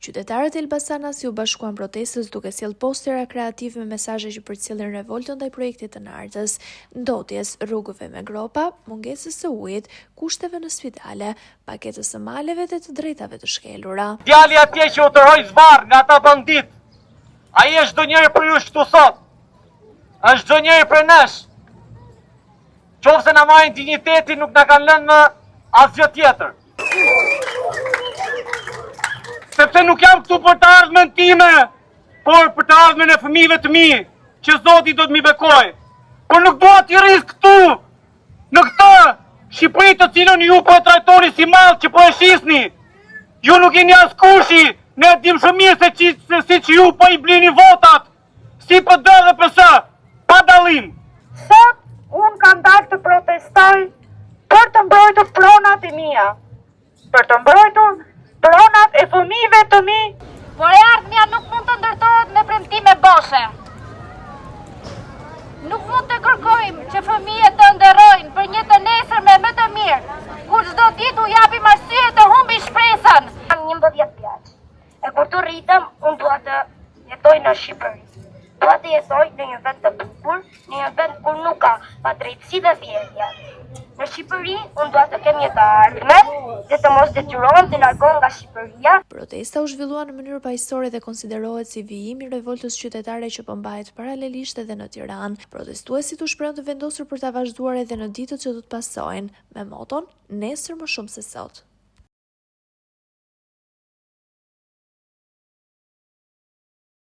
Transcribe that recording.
Qytetarët e Elbasanës u bashkuan protestës duke sjellë postera kreative me mesazhe që përcjellin revoltën ndaj projektit të Nartës, ndotjes rrugëve me gropa, mungesës së ujit, kushteve në spitale, paketës së maleve dhe të drejtave të shkelura. Djali atje që u tërhoi zvarr nga ata bandit. Ai është çdo njeri për ju këtu sot. Është çdo njeri për nesh. Qofse na marrin dignitetin, nuk na kanë lënë më asgjë tjetër. Sepse nuk jam këtu për të ardhmen time, por për të ardhmen e fëmijëve të mi, që Zoti do të mi bekojë. Por nuk dua t'i rris këtu, në këtë Shqipëri të cilën ju po e trajtoni si mall që po e shisni. Ju nuk jeni askushi, ne dim shumë mirë se si që ju po i blini votat, si PD dhe PS, pa dallim. Sot unë kam dalë të protestoj për të mbrojtur pronat e mia, për të mbrojtur pronat e fëmijëve të mi. Por e ardhmja nuk mund të ndërtohet me premtime boshe. Nuk mund të kërkojmë që fëmijët të nderojnë për një të nesërme më të mirë, kur çdo ditë u japim arsye të humbi shpresën. Jam 11 vjeç. E kur të rritem, unë dua të jetoj në Shqipëri. Dua të jetoj në një vend të bukur, në një vend ku nuk ka padrejtësi dhe vjedhje. Në Shqipëri, unë dua të kem një të ardhmen dhe të mos detyrohem të largohem nga Shqipëria. Protesta u zhvillua në mënyrë paqësore dhe konsiderohet si vijim i revoltës qytetare që po mbahet paralelisht edhe në Tiranë. Protestuesit u shprehën të vendosur për ta vazhduar edhe në ditët që do të pasojnë, me moton nesër më shumë se sot.